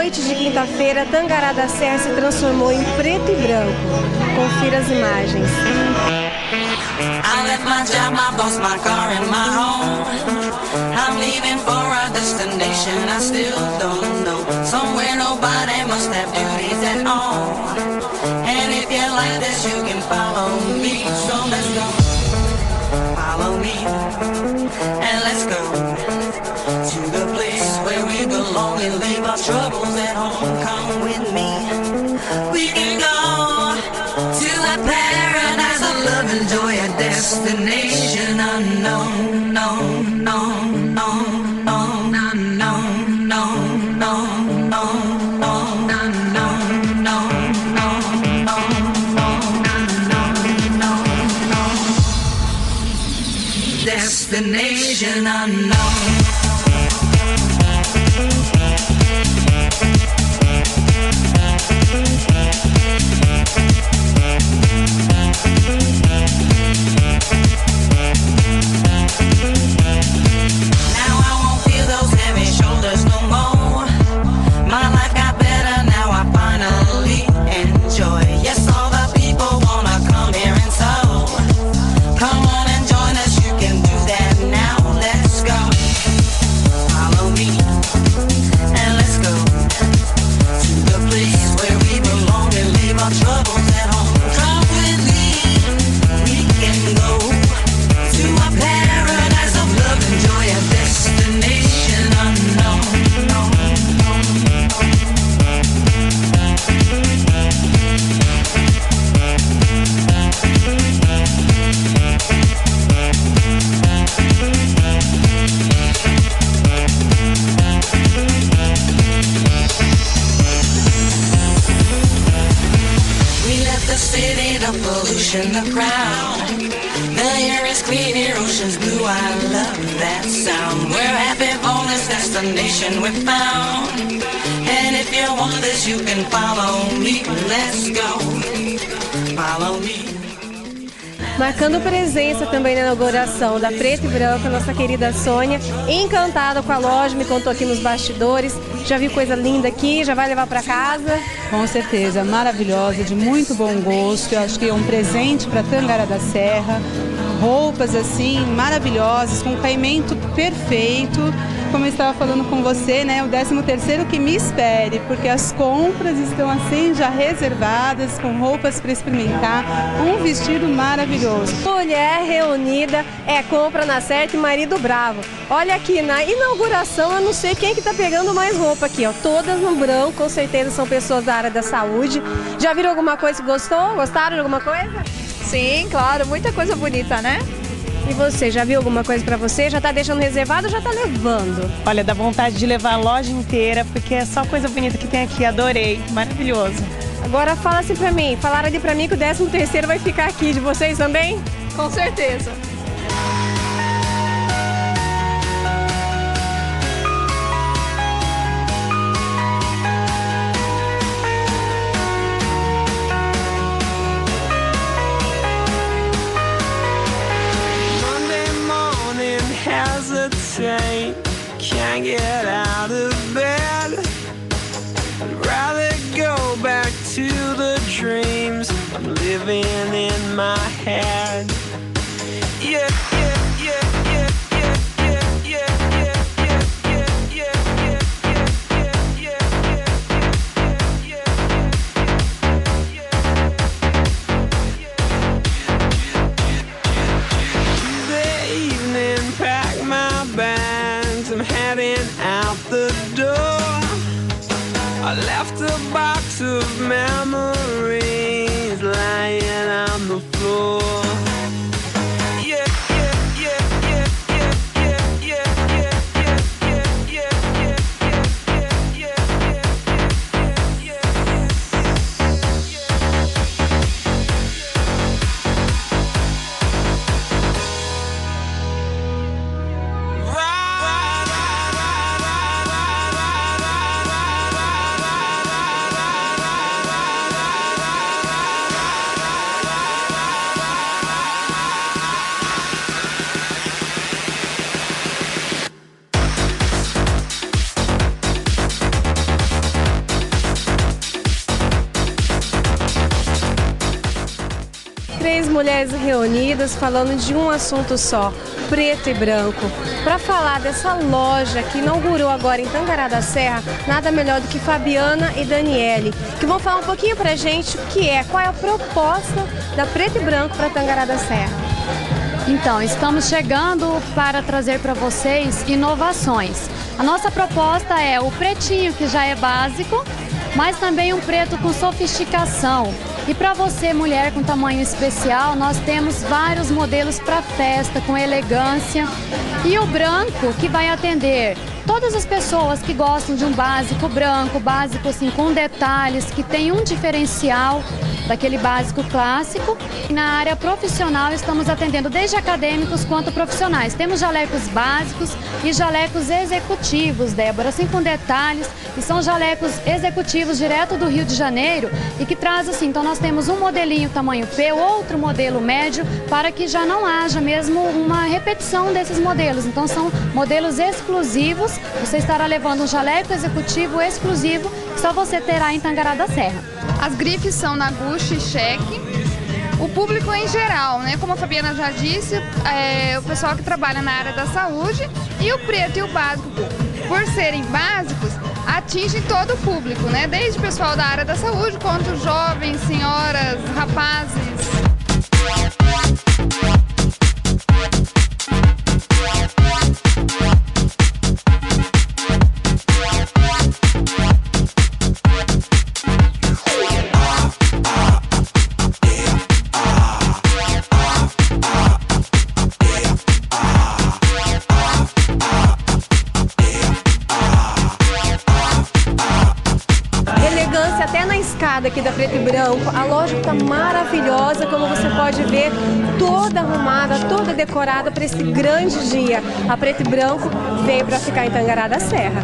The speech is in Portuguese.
noite de quinta-feira, Tangará da Serra se transformou em preto e branco. Confira as imagens. I left my job, my boss, my car and my home. I'm leaving for a destination I still don't know. Somewhere nobody must have duties at all. And if you like this, you can follow me. So let's go. Follow me. And let's go to the place where we belong and leave our troubles at home. Come with me. We can go to a paradise of love and joy, a destination unknown, no, no, no, no, no, no, no, no, destination unknown. The crowd, the air is clear, ocean's blue, I love that sound. We're happy for this destination we found. And if you want this, you can follow me. Let's go, follow me. Marcando presença também na inauguração da Preto e Branco, nossa querida Sônia, encantada com a loja, me contou aqui nos bastidores. Já viu coisa linda aqui, já vai levar para casa? Com certeza, maravilhosa, de muito bom gosto. Eu acho que é um presente para Tangará da Serra. Roupas assim, maravilhosas, com caimento perfeito. Como eu estava falando com você, né, o 13º que me espere, porque as compras estão assim já reservadas, com roupas para experimentar, um vestido maravilhoso. Mulher reunida é compra na certa e marido bravo. Olha aqui, na inauguração eu não sei quem que tá pegando mais roupa aqui, ó, todas no branco, com certeza são pessoas da área da saúde. Já viram alguma coisa que gostou? Gostaram de alguma coisa? Sim, claro, muita coisa bonita, né? E você, já viu alguma coisa pra você? Já tá deixando reservado ou já tá levando? Olha, dá vontade de levar a loja inteira, porque é só coisa bonita que tem aqui, adorei, maravilhoso. Agora fala assim pra mim, falaram ali pra mim que o 13º vai ficar aqui, de vocês também? Com certeza. Can't get out of bed. I'd rather go back to the dreams I'm living in my head. Yeah, yeah, yeah, yeah, yeah, yeah, yeah, yeah, yeah, yeah, yeah, yeah. The evening, pack my bags, I'm heading out the door. I left a box of memories lying on the floor. três mulheres reunidas falando de um assunto só, preto e branco. Para falar dessa loja que inaugurou agora em Tangará da Serra, nada melhor do que Fabiana e Daniele, que vão falar um pouquinho pra gente qual é a proposta da Preto e Branco para Tangará da Serra. Então, estamos chegando para trazer para vocês inovações. A nossa proposta é o pretinho, que já é básico, mas também um preto com sofisticação. E para você, mulher com tamanho especial, nós temos vários modelos para festa, com elegância. E o branco, que vai atender todas as pessoas que gostam de um básico branco, básico assim, com detalhes, que tem um diferencial daquele básico clássico. E na área profissional estamos atendendo desde acadêmicos quanto profissionais. Temos jalecos básicos e jalecos executivos, Débora, assim com detalhes. E são jalecos executivos direto do Rio de Janeiro e que traz assim, então nós temos um modelinho tamanho P, outro modelo médio, para que já não haja mesmo uma repetição desses modelos. Então são modelos exclusivos, você estará levando um jaleco executivo exclusivo que só você terá em Tangará da Serra. As grifes são na Gucci, cheque. O público em geral, né? Como a Fabiana já disse, o pessoal que trabalha na área da saúde, e o preto e o básico, por serem básicos, atingem todo o público, né? Desde o pessoal da área da saúde, quanto jovens, senhoras, rapazes. Até na escada aqui da Preto e Branco, a loja está maravilhosa, como você pode ver, toda arrumada, toda decorada para esse grande dia. A Preto e Branco veio para ficar em Tangará da Serra.